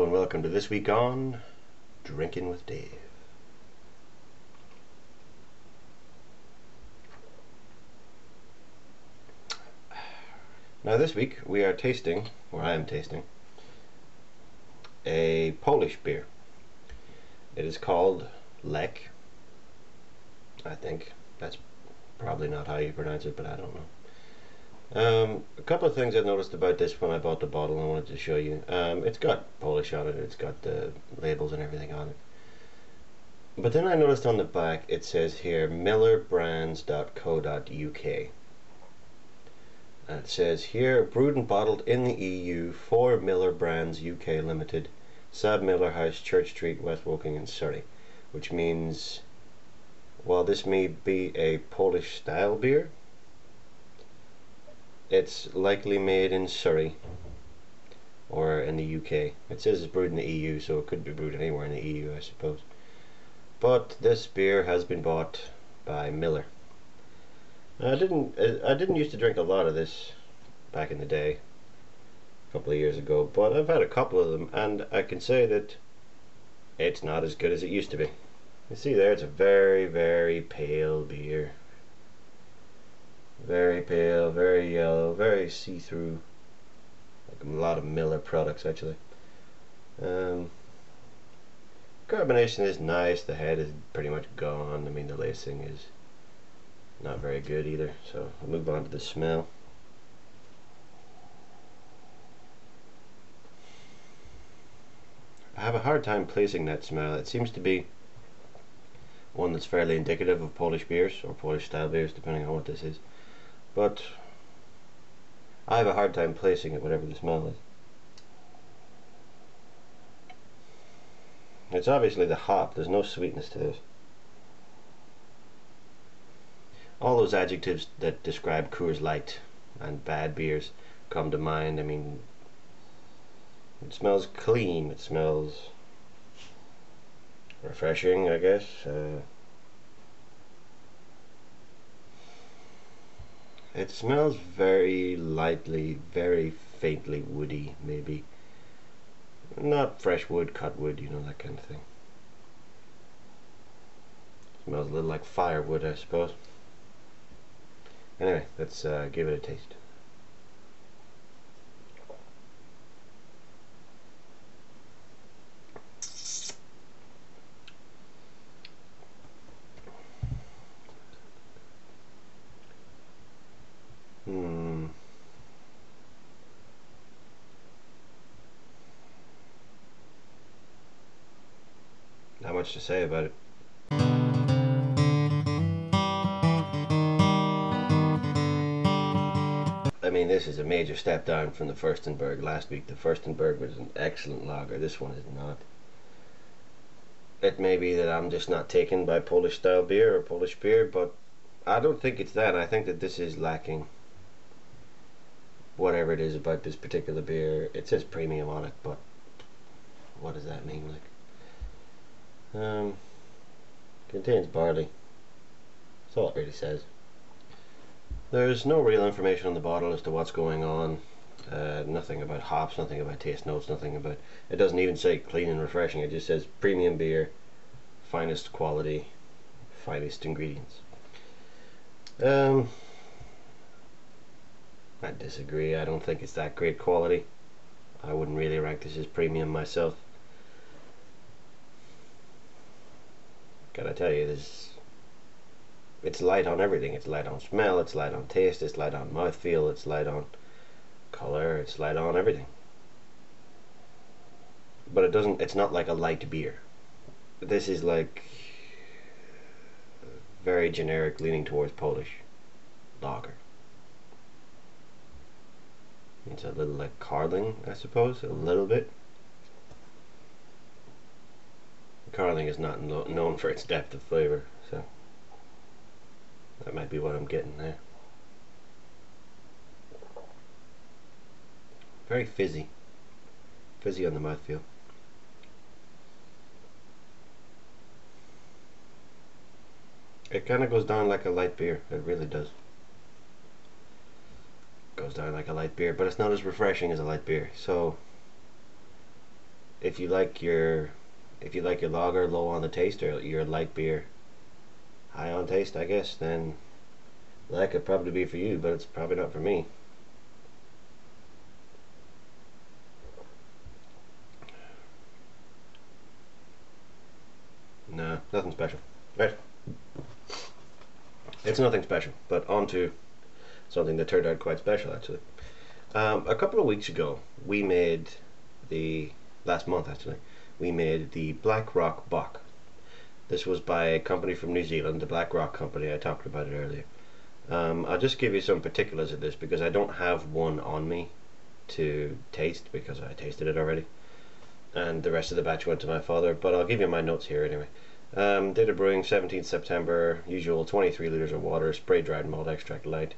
and welcome to this week on Drinkin' with Dave. Now this week we are tasting, or I am tasting, a Polish beer. It is called Lech. I think that's probably not how you pronounce it, but I don't know. A couple of things I noticed about this when I bought the bottle I wanted to show you. It's got Polish on it, it's got the labels and everything on it. But then I noticed on the back it says here millerbrands.co.uk. And it says here, brewed and bottled in the EU for Miller Brands UK Limited, Sab Miller House, Church Street, West Woking in Surrey. Which means, while this may be a Polish style beer, it's likely made in Surrey or in the UK. It says it's brewed in the EU, so it could be brewed anywhere in the EU, I suppose. But this beer has been bought by Miller. I didn't used to drink a lot of this back in the day, a couple of years ago, but I've had a couple of them, and I can say that it's not as good as it used to be. You see there, it's a very, very pale beer. Very pale, very yellow, very see-through, like a lot of Miller products actually. Carbonation is nice, the head is pretty much gone. I mean, the lacing is not very good either, so I'll move on to the smell. I have a hard time placing that smell. It seems to be one that's fairly indicative of Polish beers, or Polish style beers, depending on what this is. But I have a hard time placing it, whatever the smell is. It's obviously the hop. There's no sweetness to this. All those adjectives that describe Coors Light and bad beers come to mind. I mean, it smells clean. It smells refreshing, I guess. It smells very lightly, very faintly woody, maybe. Not fresh wood, cut wood, you know, that kind of thing. Smells a little like firewood, I suppose. Anyway, let's give it a taste. Not much to say about it. I mean, this is a major step down from the Furstenberg last week. The Furstenberg was an excellent lager. This one is not. It may be that I'm just not taken by Polish style beer or Polish beer, but I don't think it's that. I think that this is lacking whatever it is about this particular beer. It says premium on it, but what does that mean? Like, contains barley. That's all it really says. There's no real information on the bottle as to what's going on. Nothing about hops, nothing about taste notes, nothing about... It doesn't even say clean and refreshing. It just says premium beer, finest quality, finest ingredients. I disagree. I don't think it's that great quality. I wouldn't really rank this as premium myself. Gotta tell you, it's light on everything. It's light on smell, it's light on taste, it's light on mouthfeel, it's light on color, it's light on everything. But it's not like a light beer. This is like very generic, leaning towards Polish lager. It's a little like Carling, I suppose, a little bit. Carling is not known for its depth of flavor, so that might be what I'm getting there. Very fizzy. Fizzy on the mouthfeel. It kind of goes down like a light beer. It really does. Goes down like a light beer, but it's not as refreshing as a light beer. So if you like your lager low on the taste, or your light beer high on taste, I guess, then that could probably be for you, but it's probably not for me. No, nothing special. Right. It's nothing special, but on to something that turned out quite special, actually. A couple of weeks ago, we made last month actually, we made the Black Rock Bock. This was by a company from New Zealand, the Black Rock Company. I talked about it earlier. I'll just give you some particulars of this because I don't have one on me to taste because I tasted it already, and the rest of the batch went to my father, but I'll give you my notes here anyway. Date of brewing 17th September, usual 23 litres of water, spray dried malt extract light,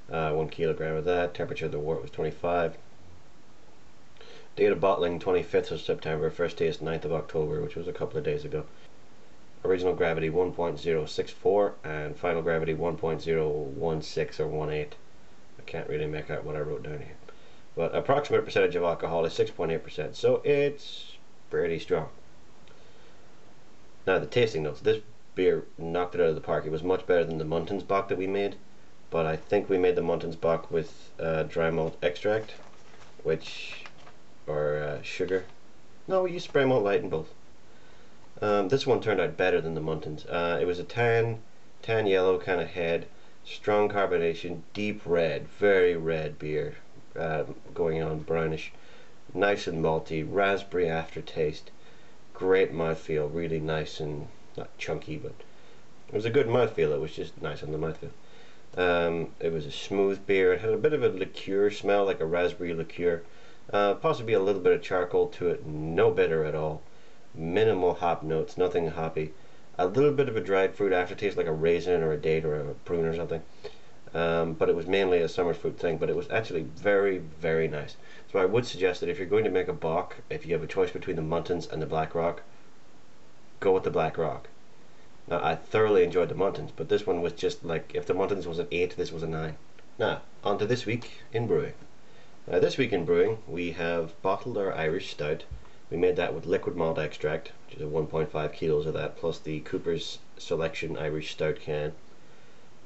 1 kilogram of that, temperature of the wort was 25. Date of bottling 25th of September, first taste 9th of October, which was a couple of days ago. Original gravity 1.064 and final gravity 1.016 or 18. I can't really make out what I wrote down here. But approximate percentage of alcohol is 6.8%, so it's pretty strong. Now the tasting notes. This beer knocked it out of the park. It was much better than the Muntins Bock that we made, but I think we made the Muntins Bock with dry malt extract, or sugar. No, we used spray malt light in both. This one turned out better than the Muntins. It was a tan yellow kind of head, strong carbonation, deep red, very red beer, going on brownish, nice and malty, raspberry aftertaste, great mouthfeel, really nice and not chunky, but it was a good mouthfeel. It was just nice on the mouthfeel. It was a smooth beer. It had a bit of a liqueur smell, like a raspberry liqueur, possibly a little bit of charcoal to it, no bitter at all. Minimal hop notes, nothing hoppy. A little bit of a dried fruit aftertaste, like a raisin or a date or a prune or something. But it was mainly a summer fruit thing, but it was actually very, very nice. So I would suggest that if you're going to make a bock, if you have a choice between the Muntins and the Black Rock, go with the Black Rock. Now, I thoroughly enjoyed the Muntins, but this one was just like, if the Muntins was an 8, this was a 9. Now, on to this week in brewing. This week in brewing, we have bottled our Irish Stout. We made that with liquid malt extract, which is 1.5 kilos of that, plus the Cooper's Selection Irish Stout can.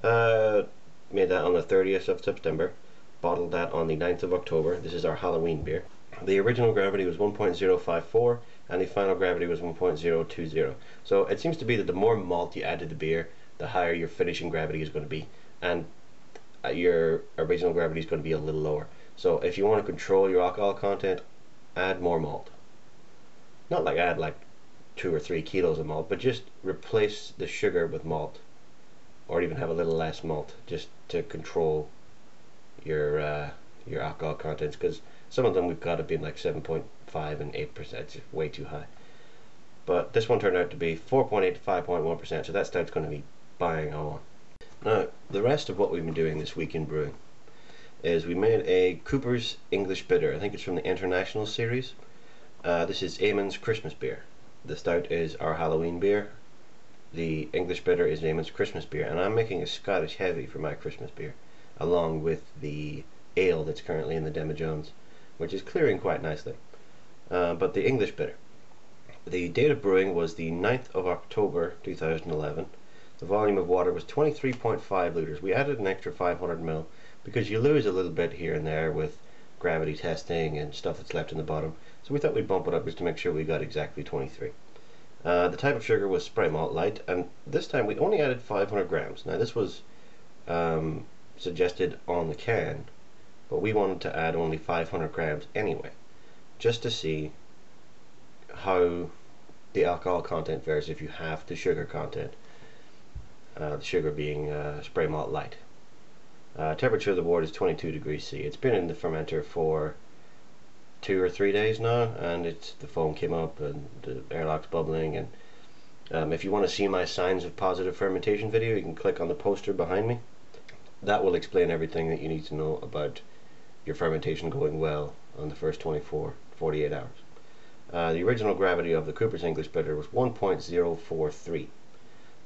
Made that on the 30th of September, bottled that on the 9th of October. This is our Halloween beer. The original gravity was 1.054 and the final gravity was 1.020. So it seems to be that the more malt you add to the beer, the higher your finishing gravity is going to be, and your original gravity is going to be a little lower. So if you want to control your alcohol content, add more malt. Not like add like 2 or 3 kilos of malt, but just replace the sugar with malt, or even have a little less malt, just to control your alcohol contents, because some of them we've got it being like 7.5 and 8%. It's way too high. But this one turned out to be 4.8 to 5.1%, so that stout's going to be bang on. Now, the rest of what we've been doing this week in brewing is we made a Cooper's English Bitter. I think it's from the International series. This is Eamon's Christmas beer. The stout is our Halloween beer. The English Bitter is Eamon's Christmas beer, and I'm making a Scottish Heavy for my Christmas beer, along with the ale that's currently in the Demijohns, which is clearing quite nicely. But the English Bitter. The date of brewing was the 9th of October 2011. The volume of water was 23.5 litres. We added an extra 500 ml because you lose a little bit here and there with gravity testing and stuff that's left in the bottom. So we thought we'd bump it up just to make sure we got exactly 23. The type of sugar was spray malt light, and this time we only added 500 grams. Now this was suggested on the can, but we wanted to add only 500 grams anyway, just to see how the alcohol content varies if you have the sugar content, the sugar being spray malt light. Temperature of the wort is 22 degrees C. It's been in the fermenter for 2 or 3 days now, and the foam came up and the airlock's bubbling. And if you want to see my signs of positive fermentation video, you can click on the poster behind me. That will explain everything that you need to know about your fermentation going well on the first 48 hours. The original gravity of the Cooper's English Bitter was 1.043,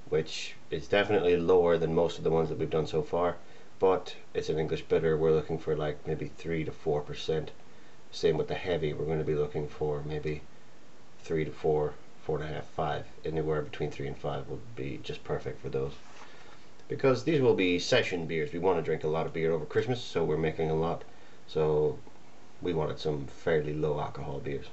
which is definitely lower than most of the ones that we've done so far, but it's an English Bitter. We're looking for like maybe 3 to 4%. Same with the Heavy, we're going to be looking for maybe 3 to 4, 4.5, 5. Anywhere between 3 and 5 would be just perfect for those. Because these will be session beers. We want to drink a lot of beer over Christmas, so we're making a lot. So we wanted some fairly low alcohol beers.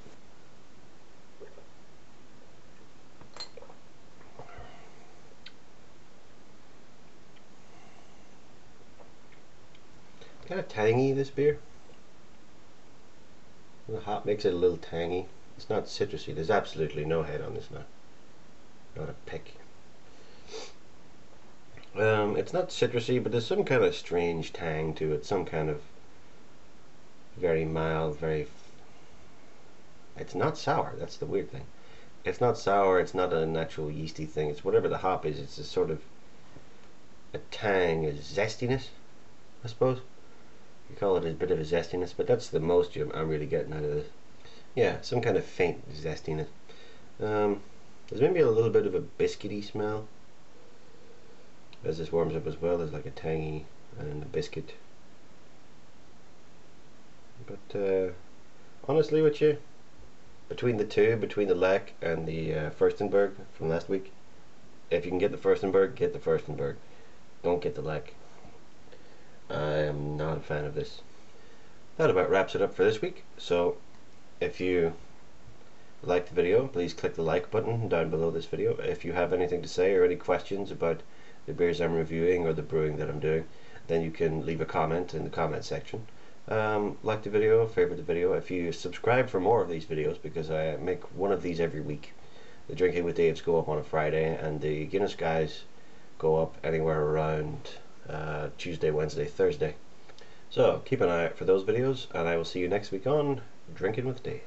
Kind of tangy, this beer. The hop makes it a little tangy. It's not citrusy. There's absolutely no head on this now. Not a pick. It's not citrusy, but there's some kind of strange tang to it. Some kind of very mild, very... It's not sour. That's the weird thing. It's not sour. It's not a natural yeasty thing. It's whatever the hop is. It's a sort of a tang, a zestiness, I suppose. You call it a bit of a zestiness, but that's the most I'm really getting out of this. Yeah, some kind of faint zestiness. There's maybe a little bit of a biscuity smell as this warms up as well. There's like a tangy and a biscuit. But honestly with you, between the two, between the Lech and the Furstenberg from last week, if you can get the Furstenberg, get the Furstenberg. Don't get the Lech. I am not a fan of this. That about wraps it up for this week. So if you liked the video, please click the like button down below this video. If you have anything to say or any questions about the beers I'm reviewing or the brewing that I'm doing, then you can leave a comment in the comment section. Like the video, favorite the video. If you subscribe for more of these videos, because I make one of these every week. The Drinking with Daves go up on a Friday, and the Guinness guys go up anywhere around Tuesday, Wednesday, Thursday. So keep an eye out for those videos, and I will see you next week on Drinking with Dave.